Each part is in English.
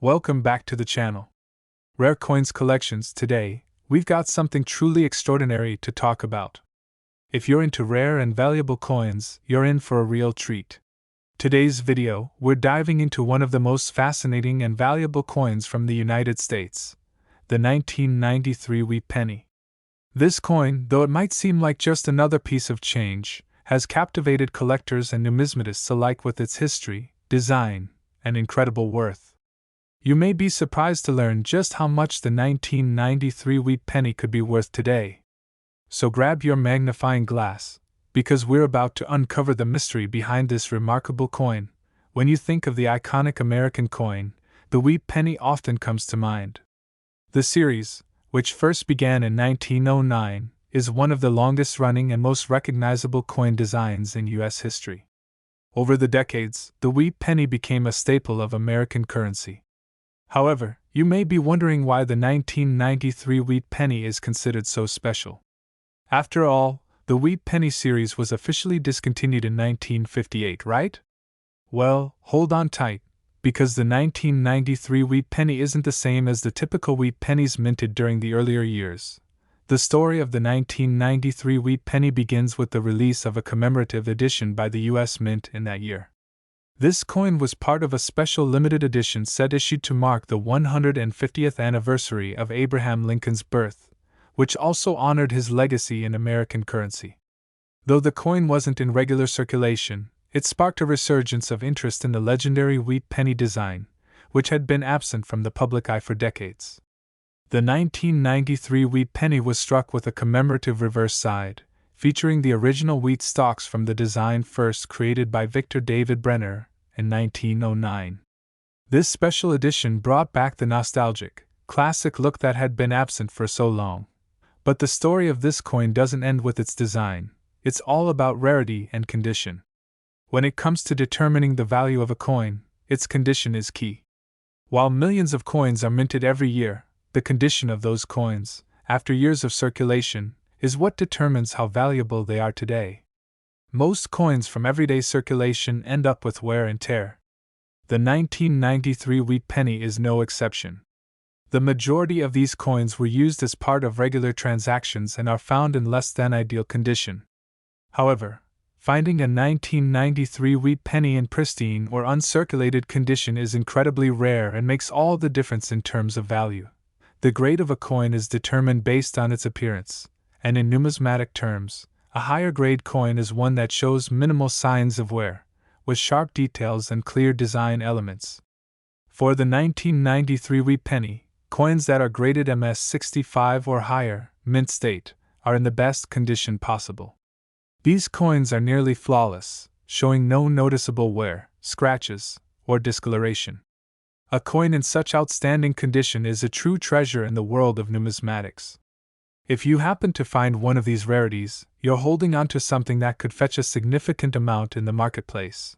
Welcome back to the channel. Rare Coins Collections. Today, we've got something truly extraordinary to talk about. If you're into rare and valuable coins, you're in for a real treat. Today's video, we're diving into one of the most fascinating and valuable coins from the United States, the 1993 wheat penny. This coin, though it might seem like just another piece of change, has captivated collectors and numismatists alike with its history, design, and incredible worth. You may be surprised to learn just how much the 1993 wheat penny could be worth today. So grab your magnifying glass, because we're about to uncover the mystery behind this remarkable coin. When you think of the iconic American coin, the wheat penny often comes to mind. The series, which first began in 1909, is one of the longest-running and most recognizable coin designs in U.S. history. Over the decades, the wheat penny became a staple of American currency. However, you may be wondering why the 1993 wheat penny is considered so special. After all, the wheat penny series was officially discontinued in 1958, right? Well, hold on tight, because the 1993 wheat penny isn't the same as the typical wheat pennies minted during the earlier years. The story of the 1993 wheat penny begins with the release of a commemorative edition by the U.S. Mint in that year. This coin was part of a special limited edition set issued to mark the 150th anniversary of Abraham Lincoln's birth, which also honored his legacy in American currency. Though the coin wasn't in regular circulation, it sparked a resurgence of interest in the legendary wheat penny design, which had been absent from the public eye for decades. The 1993 wheat penny was struck with a commemorative reverse side, featuring the original wheat stalks from the design first created by Victor David Brenner in 1909. This special edition brought back the nostalgic, classic look that had been absent for so long. But the story of this coin doesn't end with its design. It's all about rarity and condition. When it comes to determining the value of a coin, its condition is key. While millions of coins are minted every year, the condition of those coins, after years of circulation, is what determines how valuable they are today. Most coins from everyday circulation end up with wear and tear. The 1993 wheat penny is no exception. The majority of these coins were used as part of regular transactions and are found in less than ideal condition. However, finding a 1993 wheat penny in pristine or uncirculated condition is incredibly rare and makes all the difference in terms of value. The grade of a coin is determined based on its appearance, and in numismatic terms, a higher grade coin is one that shows minimal signs of wear, with sharp details and clear design elements. For the 1993 wheat penny, coins that are graded MS 65 or higher, mint state, are in the best condition possible. These coins are nearly flawless, showing no noticeable wear, scratches, or discoloration. A coin in such outstanding condition is a true treasure in the world of numismatics. If you happen to find one of these rarities, you're holding on to something that could fetch a significant amount in the marketplace.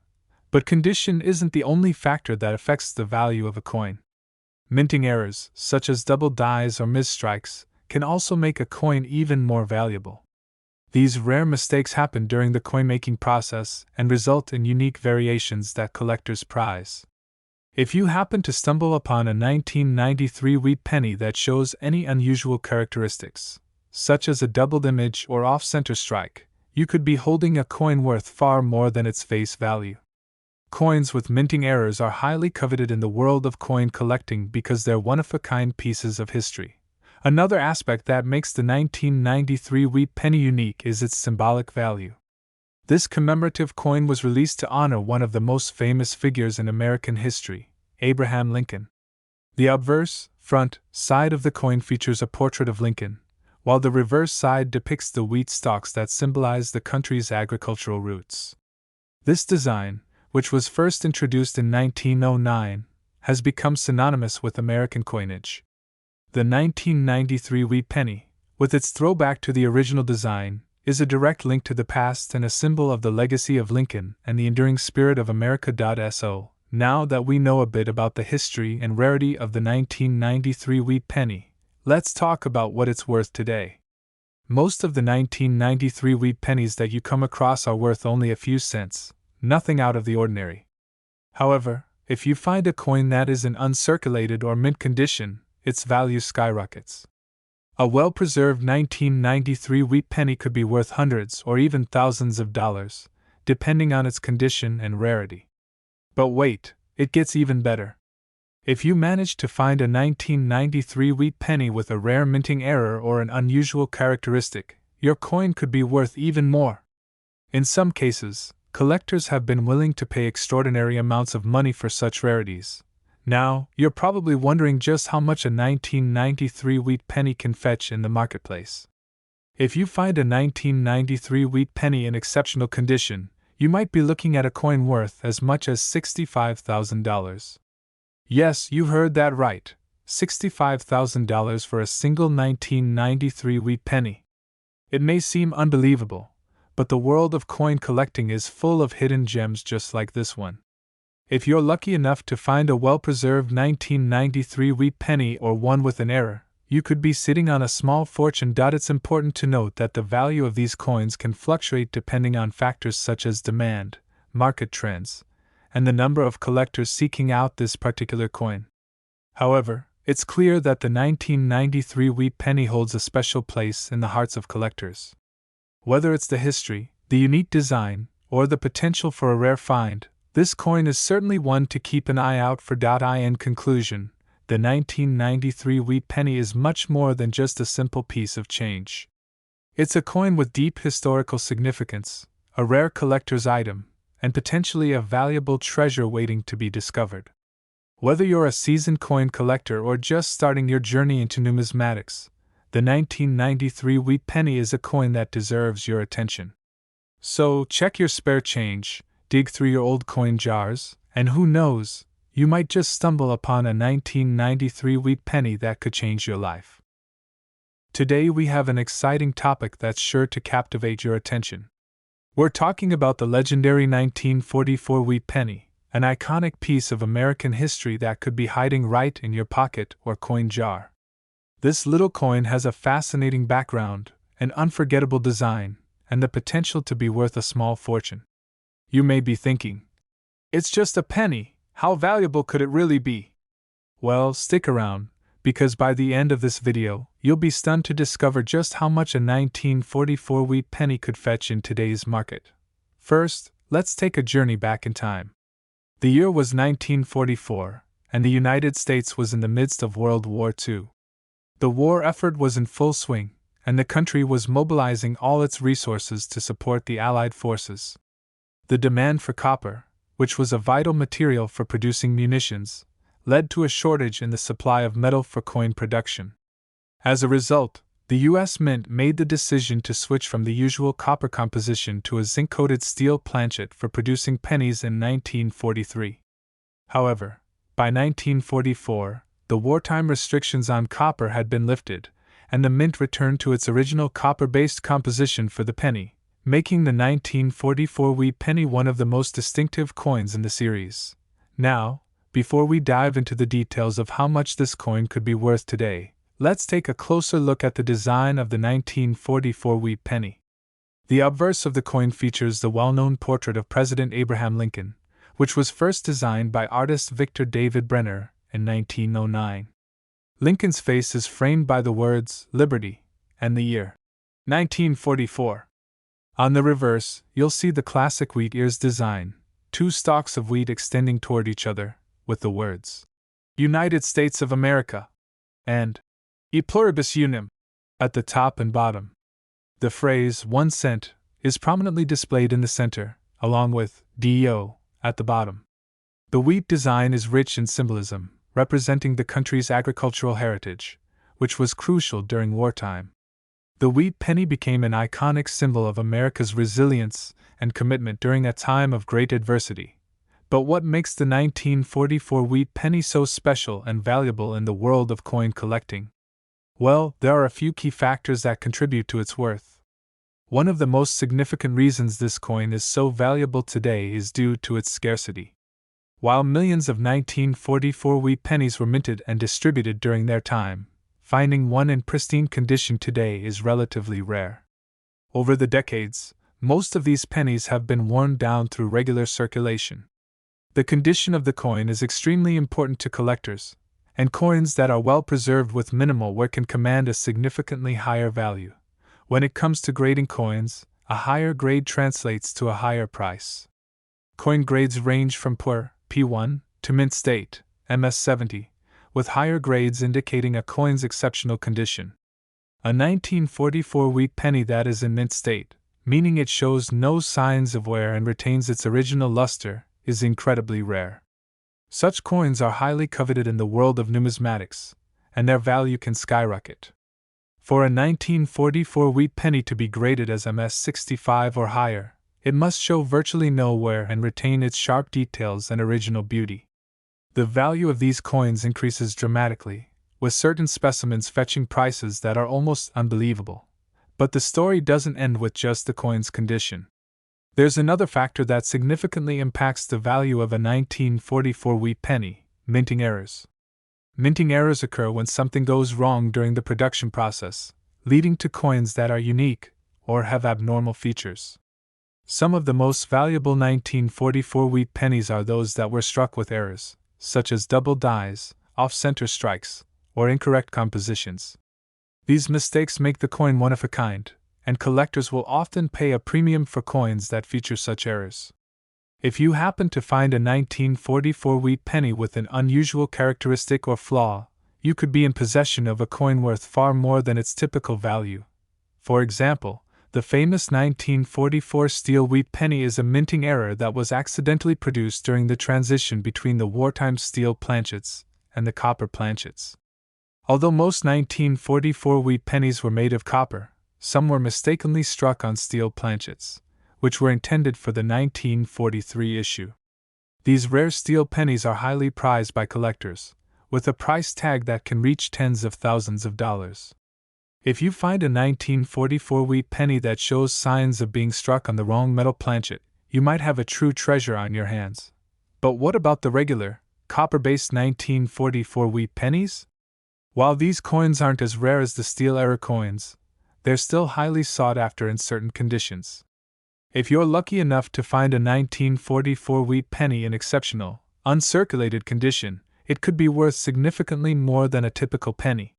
But condition isn't the only factor that affects the value of a coin. Minting errors, such as double dies or misstrikes, can also make a coin even more valuable. These rare mistakes happen during the coin-making process and result in unique variations that collectors prize. If you happen to stumble upon a 1993 wheat penny that shows any unusual characteristics, such as a doubled image or off-center strike, you could be holding a coin worth far more than its face value. Coins with minting errors are highly coveted in the world of coin collecting because they're one-of-a-kind pieces of history. Another aspect that makes the 1993 wheat penny unique is its symbolic value. This commemorative coin was released to honor one of the most famous figures in American history, Abraham Lincoln. The obverse, front, side of the coin features a portrait of Lincoln, while the reverse side depicts the wheat stalks that symbolize the country's agricultural roots. This design, which was first introduced in 1909, has become synonymous with American coinage. The 1993 wheat penny, with its throwback to the original design, is a direct link to the past and a symbol of the legacy of Lincoln and the enduring spirit of America. So, now that we know a bit about the history and rarity of the 1993 wheat penny, let's talk about what it's worth today. Most of the 1993 wheat pennies that you come across are worth only a few cents, nothing out of the ordinary. However, If you find a coin that is in uncirculated or mint condition, its value skyrockets. A well-preserved 1993 wheat penny could be worth hundreds or even thousands of dollars, depending on its condition and rarity. But wait, it gets even better. If you manage to find a 1993 wheat penny with a rare minting error or an unusual characteristic, your coin could be worth even more. In some cases, collectors have been willing to pay extraordinary amounts of money for such rarities. Now, you're probably wondering just how much a 1993 wheat penny can fetch in the marketplace. If you find a 1993 wheat penny in exceptional condition, you might be looking at a coin worth as much as $65,000. Yes, you heard that right, $65,000 for a single 1993 wheat penny. It may seem unbelievable, but the world of coin collecting is full of hidden gems just like this one. If you're lucky enough to find a well-preserved 1993 wheat penny or one with an error, you could be sitting on a small fortune. It's important to note that the value of these coins can fluctuate depending on factors such as demand, market trends, and the number of collectors seeking out this particular coin. However, it's clear that the 1993 wheat penny holds a special place in the hearts of collectors. Whether it's the history, the unique design, or the potential for a rare find, this coin is certainly one to keep an eye out for. In conclusion, the 1993 wheat penny is much more than just a simple piece of change. It's a coin with deep historical significance, a rare collector's item, and potentially a valuable treasure waiting to be discovered. Whether you're a seasoned coin collector or just starting your journey into numismatics, the 1993 wheat penny is a coin that deserves your attention. So, check your spare change, dig through your old coin jars, and who knows, you might just stumble upon a 1993 wheat penny that could change your life. Today we have an exciting topic that's sure to captivate your attention. We're talking about the legendary 1944 wheat penny, an iconic piece of American history that could be hiding right in your pocket or coin jar. This little coin has a fascinating background, an unforgettable design, and the potential to be worth a small fortune. You may be thinking, it's just a penny, how valuable could it really be? Well, stick around, because by the end of this video, you'll be stunned to discover just how much a 1944 wheat penny could fetch in today's market. First, let's take a journey back in time. The year was 1944, and the United States was in the midst of World War II. The war effort was in full swing, and the country was mobilizing all its resources to support the Allied forces. The demand for copper, which was a vital material for producing munitions, led to a shortage in the supply of metal for coin production. As a result, the U.S. Mint made the decision to switch from the usual copper composition to a zinc-coated steel planchet for producing pennies in 1943. However, by 1944, the wartime restrictions on copper had been lifted, and the mint returned to its original copper-based composition for the penny, making the 1944 wheat penny one of the most distinctive coins in the series. Now, before we dive into the details of how much this coin could be worth today, let's take a closer look at the design of the 1944 wheat penny. The obverse of the coin features the well-known portrait of President Abraham Lincoln, which was first designed by artist Victor David Brenner in 1909. Lincoln's face is framed by the words "Liberty" and the year 1944. On the reverse, you'll see the classic wheat ears design, two stalks of wheat extending toward each other, with the words United States of America and E Pluribus Unum at the top and bottom. The phrase 1 cent is prominently displayed in the center, along with DO at the bottom. The wheat design is rich in symbolism, representing the country's agricultural heritage, which was crucial during wartime. The wheat penny became an iconic symbol of America's resilience and commitment during a time of great adversity. But what makes the 1944 wheat penny so special and valuable in the world of coin collecting? Well, there are a few key factors that contribute to its worth. One of the most significant reasons this coin is so valuable today is due to its scarcity. While millions of 1944 wheat pennies were minted and distributed during their time, finding one in pristine condition today is relatively rare. Over the decades, most of these pennies have been worn down through regular circulation. The condition of the coin is extremely important to collectors, and coins that are well preserved with minimal wear can command a significantly higher value. When it comes to grading coins, a higher grade translates to a higher price. Coin grades range from poor, P1, to mint state, MS70, with higher grades indicating a coin's exceptional condition. A 1944 wheat penny that is in mint state, meaning it shows no signs of wear and retains its original luster, is incredibly rare. Such coins are highly coveted in the world of numismatics, and their value can skyrocket. For a 1944 wheat penny to be graded as MS65 or higher, it must show virtually no wear and retain its sharp details and original beauty. The value of these coins increases dramatically, with certain specimens fetching prices that are almost unbelievable. But the story doesn't end with just the coin's condition. There's another factor that significantly impacts the value of a 1944 wheat penny: minting errors. Minting errors occur when something goes wrong during the production process, leading to coins that are unique or have abnormal features. Some of the most valuable 1944 wheat pennies are those that were struck with errors, such as double dies, off-center strikes, or incorrect compositions. These mistakes make the coin one of a kind, and collectors will often pay a premium for coins that feature such errors. If you happen to find a 1944 wheat penny with an unusual characteristic or flaw, you could be in possession of a coin worth far more than its typical value. For example, the famous 1944 steel wheat penny is a minting error that was accidentally produced during the transition between the wartime steel planchets and the copper planchets. Although most 1944 wheat pennies were made of copper, some were mistakenly struck on steel planchets, which were intended for the 1943 issue. These rare steel pennies are highly prized by collectors, with a price tag that can reach tens of thousands of dollars. If you find a 1944 wheat penny that shows signs of being struck on the wrong metal planchet, you might have a true treasure on your hands. But what about the regular, copper-based 1944 wheat pennies? While these coins aren't as rare as the steel error coins, they're still highly sought after in certain conditions. If you're lucky enough to find a 1944 wheat penny in exceptional, uncirculated condition, it could be worth significantly more than a typical penny.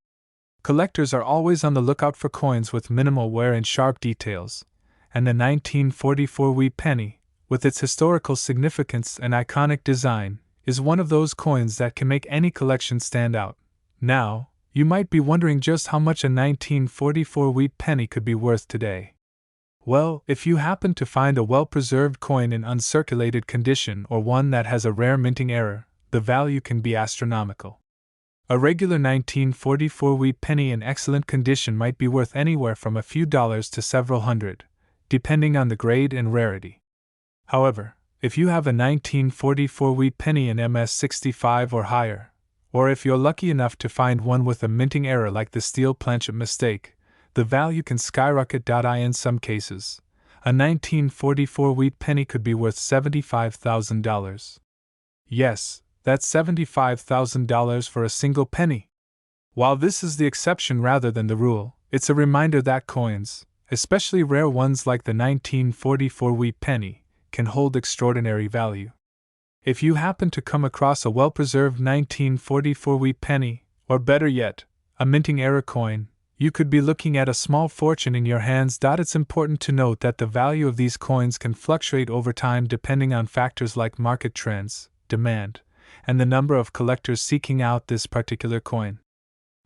Collectors are always on the lookout for coins with minimal wear and sharp details, and the 1944 wheat penny, with its historical significance and iconic design, is one of those coins that can make any collection stand out. Now, you might be wondering just how much a 1944 wheat penny could be worth today. Well, if you happen to find a well-preserved coin in uncirculated condition or one that has a rare minting error, the value can be astronomical. A regular 1944 wheat penny in excellent condition might be worth anywhere from a few dollars to several hundred, depending on the grade and rarity. However, if you have a 1944 wheat penny in MS65 or higher, or if you're lucky enough to find one with a minting error like the steel planchet mistake, the value can skyrocket. In some cases, a 1944 wheat penny could be worth $75,000. Yes, that's $75,000 for a single penny. While this is the exception rather than the rule, it's a reminder that coins, especially rare ones like the 1944 wheat penny, can hold extraordinary value. If you happen to come across a well-preserved 1944 wheat penny, or better yet, a minting error coin, you could be looking at a small fortune in your hands. It's important to note that the value of these coins can fluctuate over time depending on factors like market trends, demand, and the number of collectors seeking out this particular coin.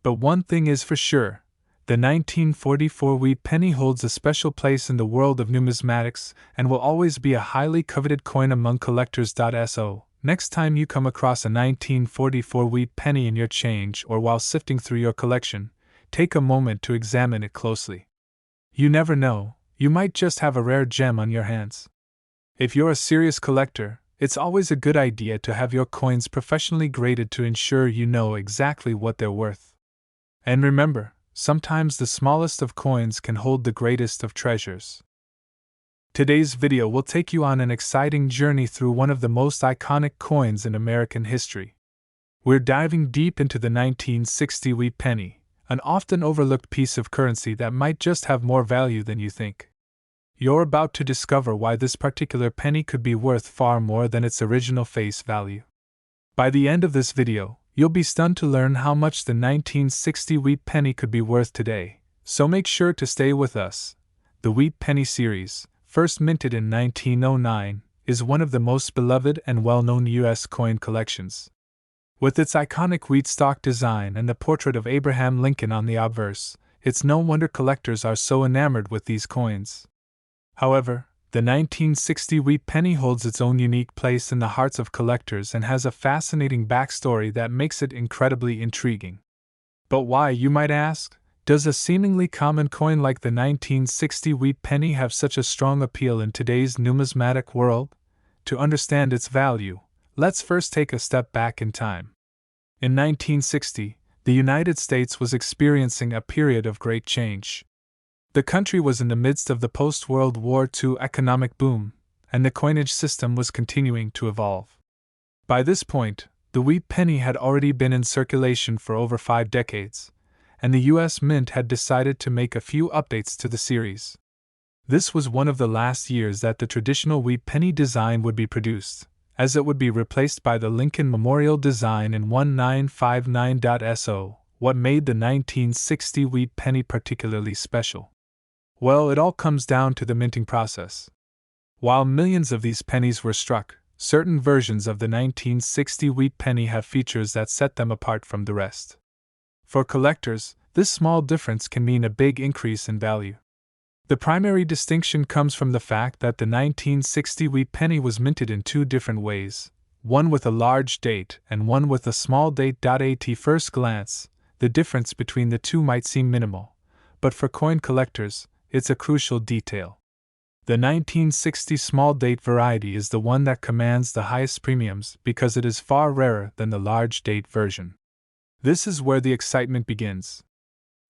But one thing is for sure, the 1944 wheat penny holds a special place in the world of numismatics and will always be a highly coveted coin among collectors. So, next time you come across a 1944 wheat penny in your change or while sifting through your collection, take a moment to examine it closely. You never know, you might just have a rare gem on your hands. If you're a serious collector, it's always a good idea to have your coins professionally graded to ensure you know exactly what they're worth. And remember, sometimes the smallest of coins can hold the greatest of treasures. Today's video will take you on an exciting journey through one of the most iconic coins in American history. We're diving deep into the 1960 wheat penny, an often overlooked piece of currency that might just have more value than you think. You're about to discover why this particular penny could be worth far more than its original face value. By the end of this video, you'll be stunned to learn how much the 1960 wheat penny could be worth today, so make sure to stay with us. The Wheat Penny series, first minted in 1909, is one of the most beloved and well-known U.S. coin collections. With its iconic wheat stalk design and the portrait of Abraham Lincoln on the obverse, it's no wonder collectors are so enamored with these coins. However, the 1960 wheat penny holds its own unique place in the hearts of collectors and has a fascinating backstory that makes it incredibly intriguing. But why, you might ask? Does a seemingly common coin like the 1960 wheat penny have such a strong appeal in today's numismatic world? To understand its value, let's first take a step back in time. In 1960, the United States was experiencing a period of great change. The country was in the midst of the post-World War II economic boom, and the coinage system was continuing to evolve. By this point, the wheat penny had already been in circulation for over 5 decades, and the U.S. Mint had decided to make a few updates to the series. This was one of the last years that the traditional wheat penny design would be produced, as it would be replaced by the Lincoln Memorial design in 1959.so. What made the 1960 wheat penny particularly special? Well, it all comes down to the minting process. While millions of these pennies were struck, certain versions of the 1960 wheat penny have features that set them apart from the rest. For collectors, this small difference can mean a big increase in value. The primary distinction comes from the fact that the 1960 wheat penny was minted in 2 different ways, one with a large date and one with a small date. At first glance, the difference between the two might seem minimal, but for coin collectors, it's a crucial detail. The 1960 small date variety is the one that commands the highest premiums because it is far rarer than the large date version. This is where the excitement begins.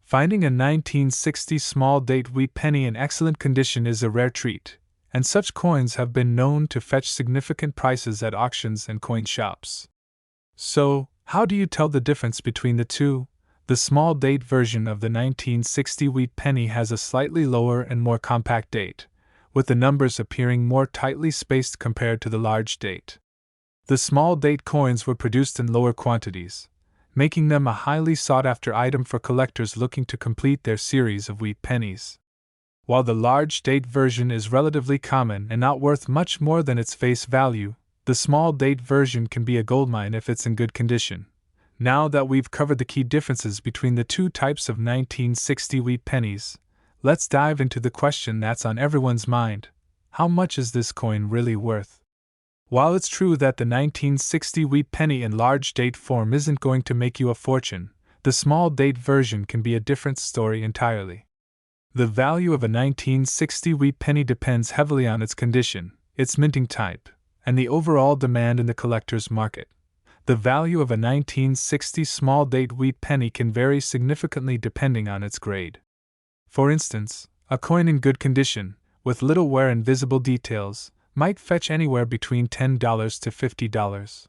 Finding a 1960 small date wheat penny in excellent condition is a rare treat, and such coins have been known to fetch significant prices at auctions and coin shops. So, how do you tell the difference between the two? The small date version of the 1960 wheat penny has a slightly lower and more compact date, with the numbers appearing more tightly spaced compared to the large date. The small date coins were produced in lower quantities, making them a highly sought-after item for collectors looking to complete their series of wheat pennies. While the large date version is relatively common and not worth much more than its face value, the small date version can be a goldmine if it's in good condition. Now that we've covered the key differences between the 2 types of 1960 wheat pennies, let's dive into the question that's on everyone's mind: how much is this coin really worth? While it's true that the 1960 wheat penny in large date form isn't going to make you a fortune, the small date version can be a different story entirely. The value of a 1960 wheat penny depends heavily on its condition, its minting type, and the overall demand in the collector's market. The value of a 1960 small date wheat penny can vary significantly depending on its grade. For instance, a coin in good condition, with little wear and visible details, might fetch anywhere between $10 to $50.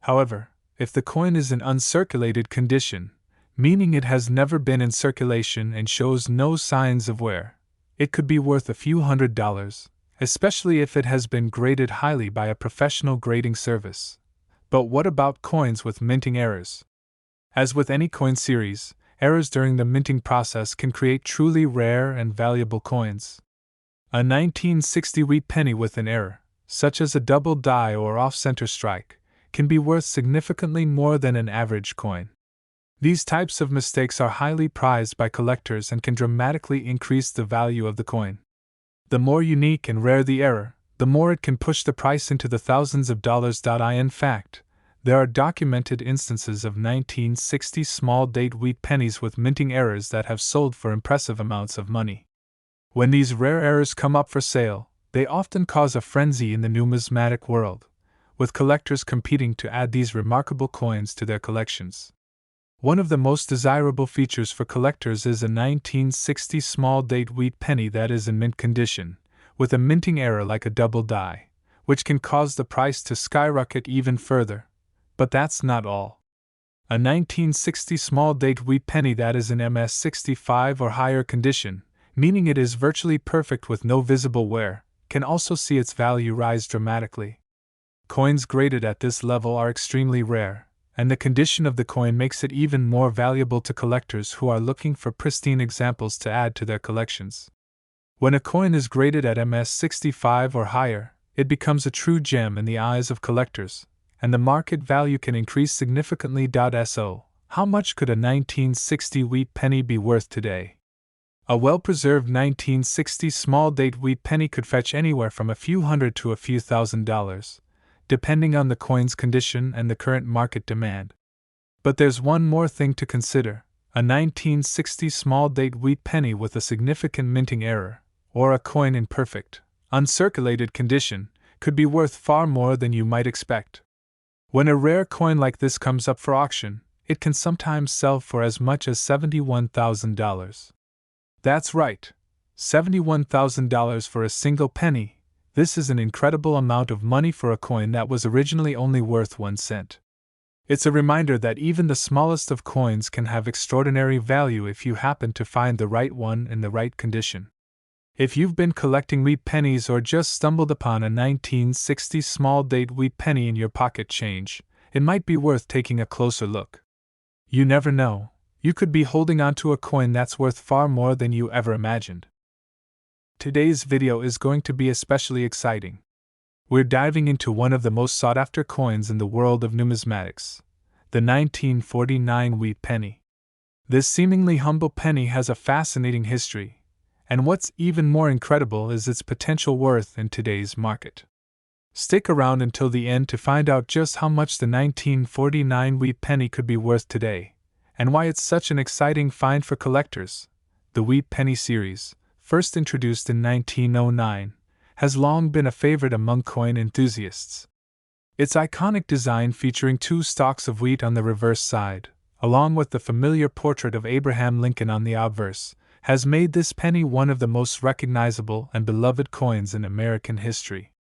However, if the coin is in uncirculated condition, meaning it has never been in circulation and shows no signs of wear, it could be worth a few $100s, especially if it has been graded highly by a professional grading service. But what about coins with minting errors? As with any coin series, errors during the minting process can create truly rare and valuable coins. A 1960 wheat penny with an error, such as a double die or off-center strike, can be worth significantly more than an average coin. These types of mistakes are highly prized by collectors and can dramatically increase the value of the coin. The more unique and rare the error, the more it can push the price into the thousands of dollars. In fact, there are documented instances of 1960 small date wheat pennies with minting errors that have sold for impressive amounts of money. When these rare errors come up for sale, they often cause a frenzy in the numismatic world, with collectors competing to add these remarkable coins to their collections. One of the most desirable features for collectors is a 1960 small date wheat penny that is in mint condition, with a minting error like a double die, which can cause the price to skyrocket even further. But that's not all. A 1960 small date wheat penny that is in MS65 or higher condition, meaning it is virtually perfect with no visible wear, can also see its value rise dramatically. Coins graded at this level are extremely rare, and the condition of the coin makes it even more valuable to collectors who are looking for pristine examples to add to their collections. When a coin is graded at MS65 or higher, it becomes a true gem in the eyes of collectors, and the market value can increase significantly. So, how much could a 1960 wheat penny be worth today? A well-preserved 1960 small-date wheat penny could fetch anywhere from a few hundred to a few $1,000s, depending on the coin's condition and the current market demand. But there's one more thing to consider: a 1960 small-date wheat penny with a significant minting error, or a coin in perfect, uncirculated condition, could be worth far more than you might expect. When a rare coin like this comes up for auction, it can sometimes sell for as much as $71,000. That's right, $71,000 for a single penny. This is an incredible amount of money for a coin that was originally only worth 1 cent. It's a reminder that even the smallest of coins can have extraordinary value if you happen to find the right one in the right condition. If you've been collecting wheat pennies or just stumbled upon a 1960 small-date wheat penny in your pocket change, it might be worth taking a closer look. You never know, you could be holding onto a coin that's worth far more than you ever imagined. Today's video is going to be especially exciting. We're diving into one of the most sought-after coins in the world of numismatics, the 1949 wheat penny. This seemingly humble penny has a fascinating history, and what's even more incredible is its potential worth in today's market. Stick around until the end to find out just how much the 1949 wheat penny could be worth today, and why it's such an exciting find for collectors. The wheat penny series, first introduced in 1909, has long been a favorite among coin enthusiasts. Its iconic design featuring 2 stalks of wheat on the reverse side, along with the familiar portrait of Abraham Lincoln on the obverse, has made this penny one of the most recognizable and beloved coins in American history.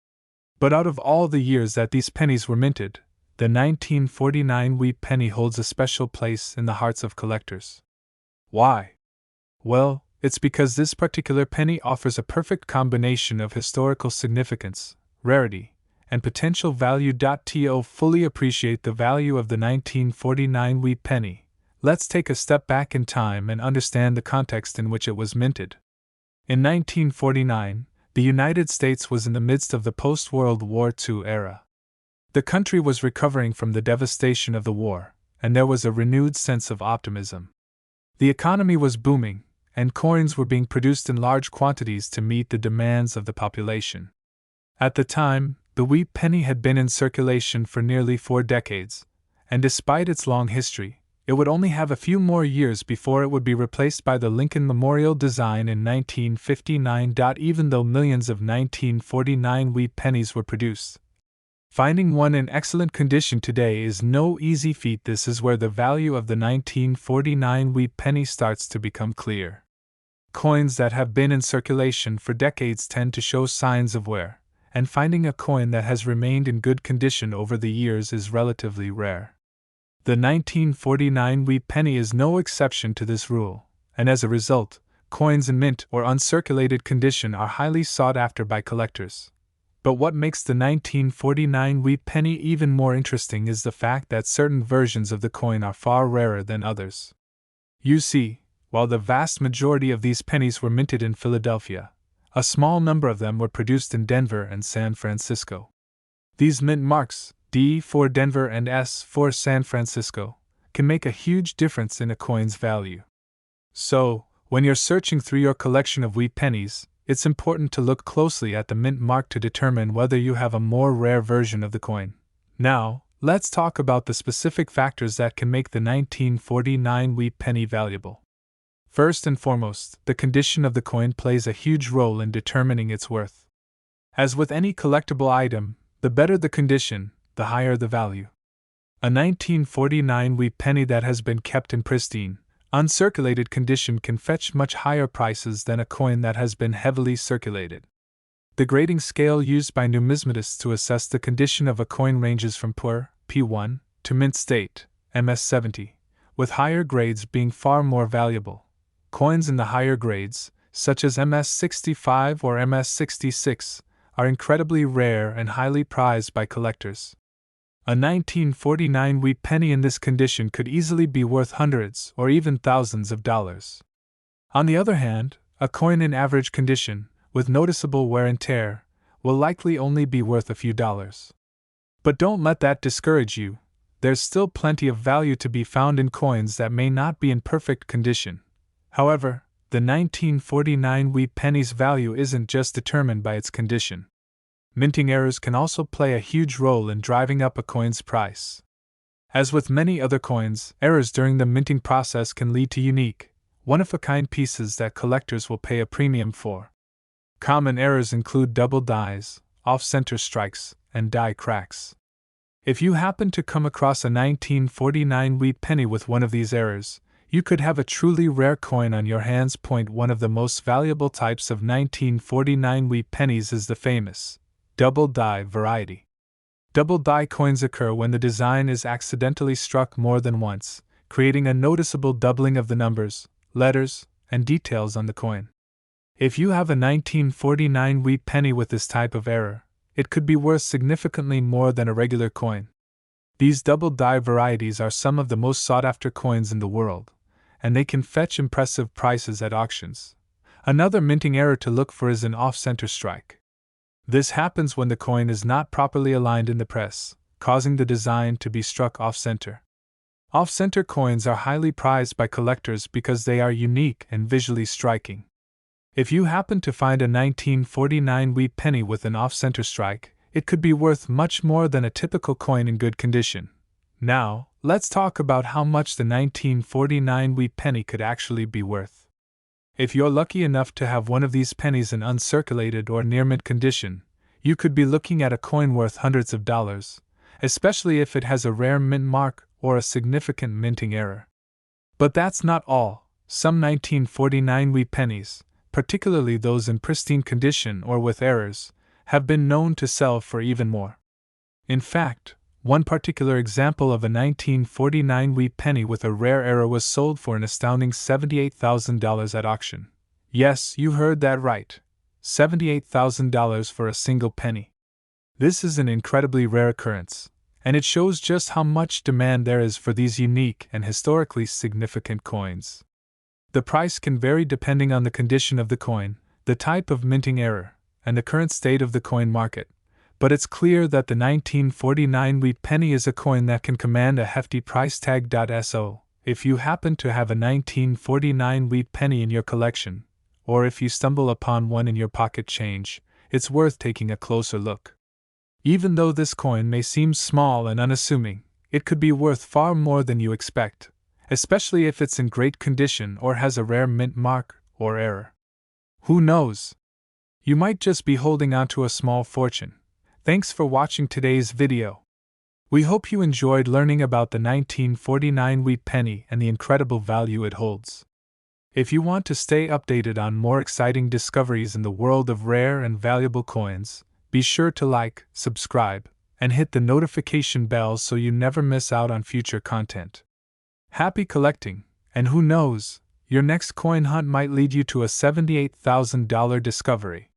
But out of all the years that these pennies were minted, the 1949 wheat penny holds a special place in the hearts of collectors. Why? Well, it's because this particular penny offers a perfect combination of historical significance, rarity, and potential value. To fully appreciate the value of the 1949 wheat penny, let's take a step back in time and understand the context in which it was minted. In 1949, the United States was in the midst of the post-World War II era. The country was recovering from the devastation of the war, and there was a renewed sense of optimism. The economy was booming, and coins were being produced in large quantities to meet the demands of the population. At the time, the wheat penny had been in circulation for nearly 4 decades, and despite its long history, it would only have a few more years before it would be replaced by the Lincoln Memorial design in 1959. Even though millions of 1949 wheat pennies were produced, finding one in excellent condition today is no easy feat. This is where the value of the 1949 wheat penny starts to become clear. Coins that have been in circulation for decades tend to show signs of wear, and finding a coin that has remained in good condition over the years is relatively rare. The 1949 wheat penny is no exception to this rule, and as a result, coins in mint or uncirculated condition are highly sought after by collectors. But what makes the 1949 wheat penny even more interesting is the fact that certain versions of the coin are far rarer than others. You see, while the vast majority of these pennies were minted in Philadelphia, a small number of them were produced in Denver and San Francisco. These mint marks, D for Denver and S for San Francisco, can make a huge difference in a coin's value. So, when you're searching through your collection of wheat pennies, it's important to look closely at the mint mark to determine whether you have a more rare version of the coin. Now, let's talk about the specific factors that can make the 1949 wheat penny valuable. First and foremost, the condition of the coin plays a huge role in determining its worth. As with any collectible item, the better the condition, the higher the value. A 1949 wheat penny that has been kept in pristine, uncirculated condition can fetch much higher prices than a coin that has been heavily circulated. The grading scale used by numismatists to assess the condition of a coin ranges from poor, P1, to mint state, MS70, with higher grades being far more valuable. Coins in the higher grades, such as MS-65 or MS-66, are incredibly rare and highly prized by collectors. A 1949 wheat penny in this condition could easily be worth hundreds or even thousands of dollars. On the other hand, a coin in average condition, with noticeable wear and tear, will likely only be worth a few dollars. But don't let that discourage you. There's still plenty of value to be found in coins that may not be in perfect condition. However, the 1949 wheat penny's value isn't just determined by its condition. Minting errors can also play a huge role in driving up a coin's price. As with many other coins, errors during the minting process can lead to unique, one-of-a-kind pieces that collectors will pay a premium for. Common errors include double dies, off-center strikes, and die cracks. If you happen to come across a 1949 wheat penny with one of these errors, you could have a truly rare coin on your hands. One of the most valuable types of 1949 wheat pennies is the famous double die variety. Double die coins occur when the design is accidentally struck more than once, creating a noticeable doubling of the numbers, letters, and details on the coin. If you have a 1949 wheat penny with this type of error, it could be worth significantly more than a regular coin. These double die varieties are some of the most sought-after coins in the world, and they can fetch impressive prices at auctions. Another minting error to look for is an off-center strike. This happens when the coin is not properly aligned in the press, causing the design to be struck off-center. Off-center coins are highly prized by collectors because they are unique and visually striking. If you happen to find a 1949 wheat penny with an off-center strike, it could be worth much more than a typical coin in good condition. Now, let's talk about how much the 1949 wheat penny could actually be worth. If you're lucky enough to have one of these pennies in uncirculated or near-mint condition, you could be looking at a coin worth hundreds of dollars, especially if it has a rare mint mark or a significant minting error. But that's not all. Some 1949 wheat pennies, particularly those in pristine condition or with errors, have been known to sell for even more. In fact, one particular example of a 1949 wheat penny with a rare error was sold for an astounding $78,000 at auction. Yes, you heard that right. $78,000 for a single penny. This is an incredibly rare occurrence, and it shows just how much demand there is for these unique and historically significant coins. The price can vary depending on the condition of the coin, the type of minting error, and the current state of the coin market. But it's clear that the 1949 wheat penny is a coin that can command a hefty price tag. So, if you happen to have a 1949 wheat penny in your collection, or if you stumble upon one in your pocket change, it's worth taking a closer look. Even though this coin may seem small and unassuming, it could be worth far more than you expect, especially if it's in great condition or has a rare mint mark or error. Who knows? You might just be holding onto a small fortune. Thanks for watching today's video. We hope you enjoyed learning about the 1949 wheat penny and the incredible value it holds. If you want to stay updated on more exciting discoveries in the world of rare and valuable coins, be sure to like, subscribe, and hit the notification bell so you never miss out on future content. Happy collecting, and who knows, your next coin hunt might lead you to a $78,000 discovery.